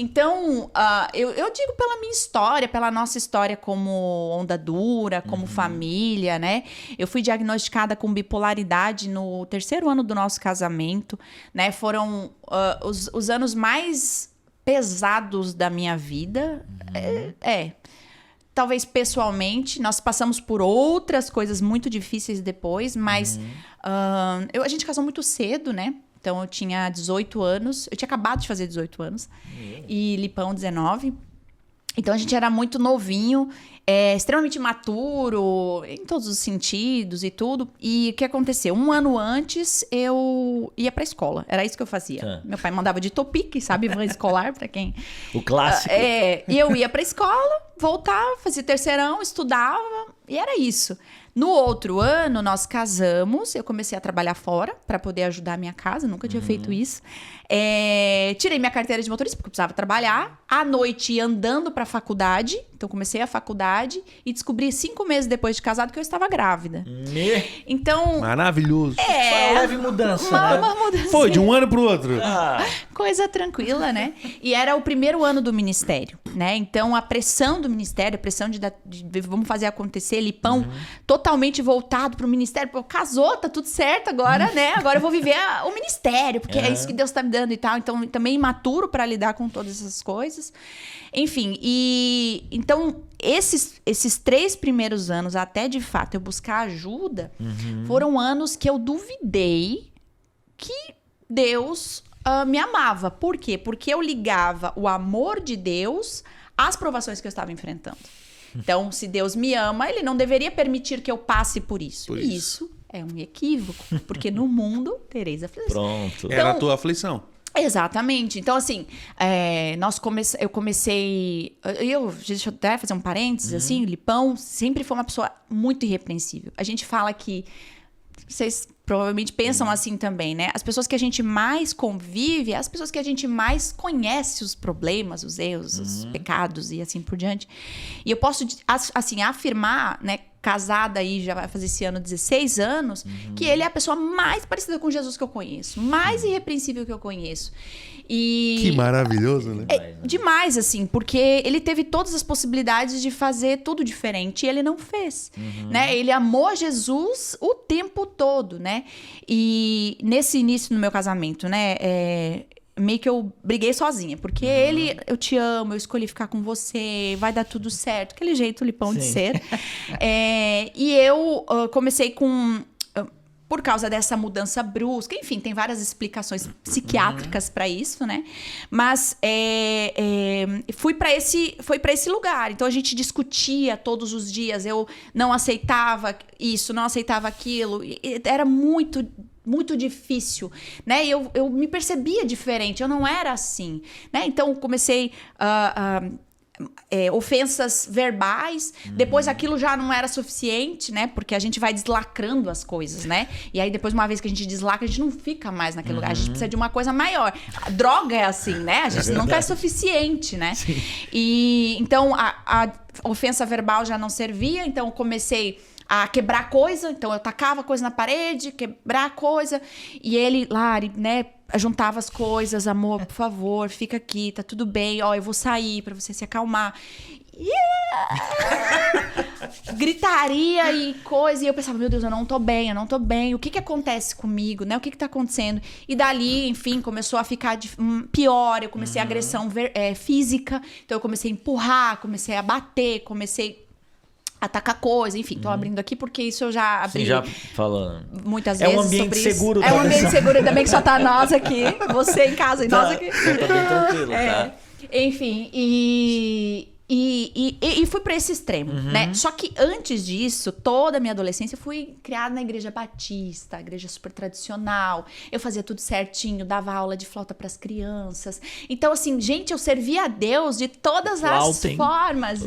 Então, eu digo pela minha história, pela nossa história como onda dura, como família, né? Eu fui diagnosticada com bipolaridade no 3º ano do nosso casamento, né? Foram os anos mais pesados da minha vida. Talvez pessoalmente, nós passamos por outras coisas muito difíceis depois, mas a gente casou muito cedo, né? Então eu tinha 18 anos, eu tinha acabado de fazer 18 anos, e Lipão 19. Então a gente era muito novinho, extremamente maturo em todos os sentidos e tudo. E o que aconteceu? Um ano antes eu ia pra escola, era isso que eu fazia. Meu pai mandava de Topic, sabe? Van escolar, pra quem... O clássico. E eu ia pra escola, voltava, fazia terceirão, estudava, e era isso. No outro ano, nós casamos, eu comecei a trabalhar fora para poder ajudar a minha casa, nunca tinha feito isso. Tirei minha carteira de motorista, porque eu precisava trabalhar. À noite, ia andando para a faculdade, então comecei a faculdade e descobri 5 meses depois de casado que eu estava grávida. Então... Maravilhoso. Foi uma leve mudança, né? Uma mudança. Foi, de um ano pro outro. Coisa tranquila, né? E era o primeiro ano do ministério, né? Então, a pressão do ministério, a pressão de vamos fazer acontecer, Lipão, totalmente voltado pro ministério. Pô, casou, tá tudo certo agora, né? Agora eu vou viver o ministério, porque é isso que Deus tá me dando e tal. Então, também imaturo para lidar com todas essas coisas. Enfim, então, esses 3 primeiros anos, até de fato eu buscar ajuda, foram anos que eu duvidei que Deus me amava. Por quê? Porque eu ligava o amor de Deus às provações que eu estava enfrentando. Então, se Deus me ama, ele não deveria permitir que eu passe por isso. E isso é um equívoco, porque no mundo tereis aflição. Pronto. Então, Era a tua aflição. Exatamente. Então, assim, eu comecei... Deixa eu até fazer um parênteses, assim, Lipão sempre foi uma pessoa muito irrepreensível. A gente fala que... Vocês provavelmente pensam assim também, né? As pessoas que a gente mais convive, as pessoas que a gente mais conhece os problemas, os erros, os pecados e assim por diante. E eu posso, assim, afirmar, né? Casada aí, já vai fazer esse ano 16 anos, que ele é a pessoa mais parecida com Jesus que eu conheço. Mais irrepreensível que eu conheço. Que maravilhoso, né? Demais, assim, porque ele teve todas as possibilidades de fazer tudo diferente e ele não fez, né? Ele amou Jesus o tempo todo, né? E nesse início no meu casamento, né? Meio que eu briguei sozinha, porque eu te amo, eu escolhi ficar com você, vai dar tudo certo, aquele jeito Lipão de ser. E eu comecei por causa dessa mudança brusca, enfim, tem várias explicações psiquiátricas para isso, né? Mas foi para esse lugar. Então a gente discutia todos os dias. Eu não aceitava isso, não aceitava aquilo. Era muito difícil, né? Eu me percebia diferente. Eu não era assim, né? Então comecei ofensas verbais, depois aquilo já não era suficiente, né? Porque a gente vai deslacrando as coisas, né? E aí depois, uma vez que a gente deslacra, a gente não fica mais naquele lugar, a gente precisa de uma coisa maior. A droga é assim, né? A gente nunca é suficiente, né? E então a ofensa verbal já não servia, então eu comecei a quebrar coisa, então eu tacava coisa na parede, quebrar coisa, e ele lá, né, juntava as coisas, amor, por favor, fica aqui, tá tudo bem, ó, eu vou sair pra você se acalmar. Gritaria e coisa, e eu pensava, meu Deus, eu não tô bem, o que acontece comigo, né, o que tá acontecendo? E dali, enfim, começou a ficar pior, eu comecei a agressão física, então eu comecei a empurrar, comecei a bater, comecei atacar coisa, enfim, tô abrindo aqui porque isso eu já abri. Sim, já falando. Muitas vezes. É um ambiente seguro. É um ambiente seguro, ainda bem que só tá nós aqui, você em casa e nós aqui. Tá bem tranquilo, tá? Enfim, e fui pra esse extremo, né? Só que antes disso, toda a minha adolescência, eu fui criada na igreja batista, igreja super tradicional. Eu fazia tudo certinho, dava aula de flauta pras crianças. Então, assim, gente, eu servia a Deus de todas as formas.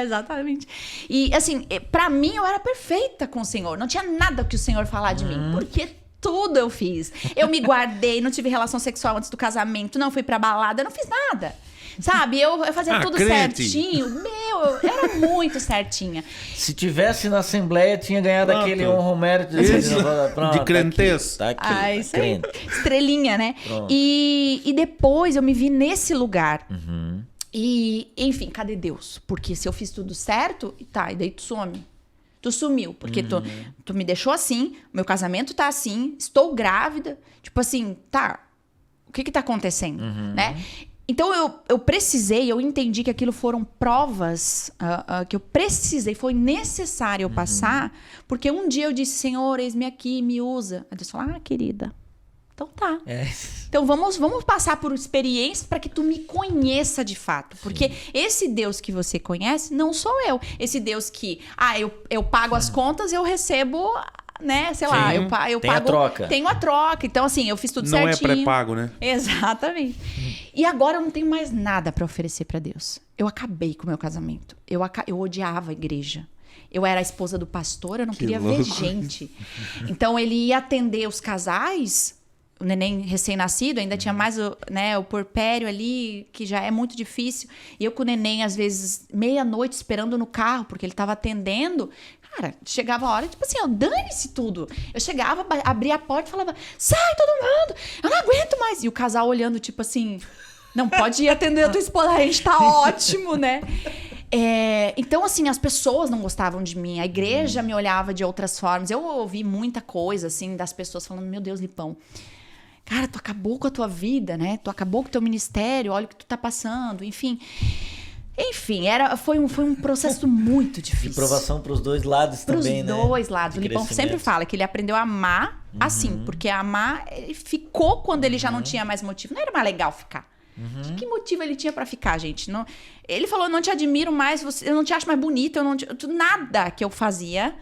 Exatamente. E, assim, pra mim, eu era perfeita com o Senhor. Não tinha nada que o Senhor falar de mim. Porque Tudo eu fiz. Eu me guardei, não tive relação sexual antes do casamento, não fui pra balada, não fiz nada. Sabe? Eu fazia tudo crente. certinho. Eu era muito certinha. Se tivesse na Assembleia, tinha ganhado Pronto. aquele honra mérito De crentez. Tá aqui, Isso aí. crente. Estrelinha, né? Pronto. E depois eu me vi nesse lugar. Uhum. E, enfim, cadê Deus? Porque se eu fiz tudo certo, tá, e daí tu some. Tu sumiu, porque tu me deixou assim, meu casamento tá assim, estou grávida. Tipo assim, tá, o que tá acontecendo, né? Então eu precisei, eu entendi que aquilo foram provas que eu precisei, foi necessário eu passar, porque um dia eu disse, Senhor, eis-me aqui, me usa. Aí Deus falou, querida, então tá. Então vamos passar por experiências para que tu me conheça de fato. Porque esse Deus que você conhece não sou eu. Esse Deus que, eu pago as contas, eu recebo, né? Sei lá, eu Tem pago. a troca. Tenho a troca. Então, assim, eu fiz tudo Não certinho. é pré-pago, né? Exatamente. E agora eu não tenho mais nada para oferecer para Deus. Eu acabei com o meu casamento. Eu odiava a igreja. Eu era a esposa do pastor, eu não queria ver gente. Então ele ia atender os casais, o neném recém-nascido, ainda tinha mais o puerpério ali, que já é muito difícil. E eu com o neném, às vezes, meia-noite esperando no carro, porque ele estava atendendo. Cara, chegava a hora, tipo assim, dane-se tudo. Eu chegava, abria a porta e falava, sai todo mundo, eu não aguento mais. E o casal olhando, tipo assim, não, pode ir atender a tua esposa, a gente tá ótimo, né? Então, assim, as pessoas não gostavam de mim, a igreja me olhava de outras formas. Eu ouvi muita coisa, assim, das pessoas falando, meu Deus, Lipão, cara, tu acabou com a tua vida, né? Tu acabou com o teu ministério, olha o que tu tá passando, enfim... Enfim, foi um processo muito difícil. De provação pros dois lados também, né? Pros dois lados. De O Lipão crescimento. sempre fala que ele aprendeu a amar assim, porque amar, ele ficou quando ele já não tinha mais motivo. Não era mais legal ficar. Que motivo ele tinha pra ficar, gente? Não, ele falou, não te admiro mais, eu não te acho mais bonita, nada que eu fazia.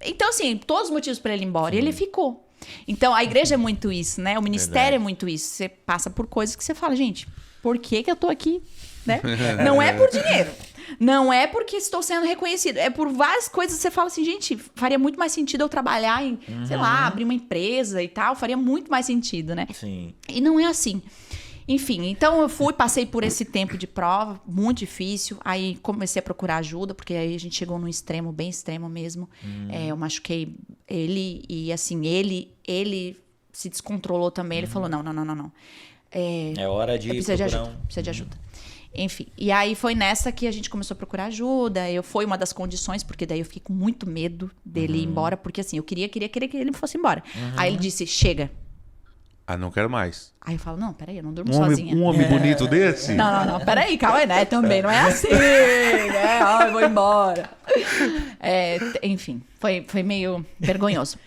Então, assim, todos os motivos pra ele ir embora. E ele ficou. Então, a igreja é muito isso, né? O ministério é muito isso. Você passa por coisas que você fala, gente, por que eu tô aqui? Né? Não é por dinheiro. Não é porque estou sendo reconhecido. É por várias coisas que você fala assim, gente, faria muito mais sentido eu trabalhar em, sei lá, abrir uma empresa e tal. Faria muito mais sentido, né? Sim. E não é assim. Enfim, então eu passei por esse tempo de prova, muito difícil. Aí comecei a procurar ajuda, porque aí a gente chegou num extremo, bem extremo mesmo. Eu machuquei ele e assim, ele se descontrolou também. Ele falou, não. É hora de precisa de ajuda, precisa de ajuda. Enfim, e aí foi nessa que a gente começou a procurar ajuda. Foi uma das condições, porque daí eu fiquei com muito medo dele ir embora, porque assim, eu queria que ele fosse embora. Aí ele disse, chega. Não quero mais. Aí eu falo, não, peraí, eu não durmo sozinha. Um homem bonito desse? Não, peraí, calma aí, né? Também não é assim, né? Eu vou embora. Enfim, foi meio vergonhoso.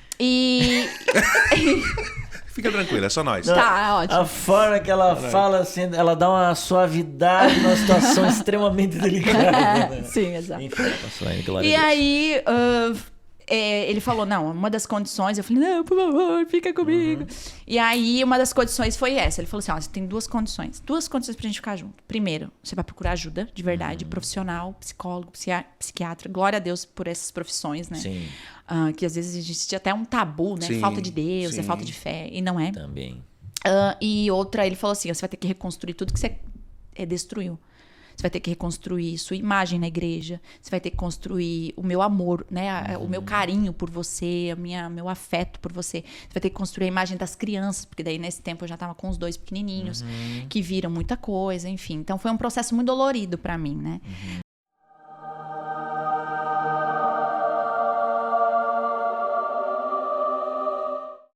Fica tranquilo, é só nós. Tá, ótimo. A forma que ela fala, assim, ela dá uma suavidade numa situação extremamente delicada. Né? Sim, exato. Enfim, passou aí, glória E a Deus. aí, ele falou, não, uma das condições... Eu falei, não, por favor, fica comigo. E aí, uma das condições foi essa. Ele falou assim, você tem duas condições pra gente ficar junto. Primeiro, você vai procurar ajuda, de verdade, profissional, psicólogo, psiquiatra. Glória a Deus por essas profissões, né? Sim, Que às vezes existe até um tabu, né? Sim, Falta de Deus, sim. é falta de fé. E não é. também. E outra, ele falou assim, você vai ter que reconstruir tudo que você destruiu. Você vai ter que reconstruir sua imagem na igreja. Você vai ter que construir o meu amor, né? O meu carinho por você, meu afeto por você. Você vai ter que construir a imagem das crianças, porque daí nesse tempo eu já estava com os dois pequenininhos, que viram muita coisa, enfim. Então foi um processo muito dolorido para mim, né?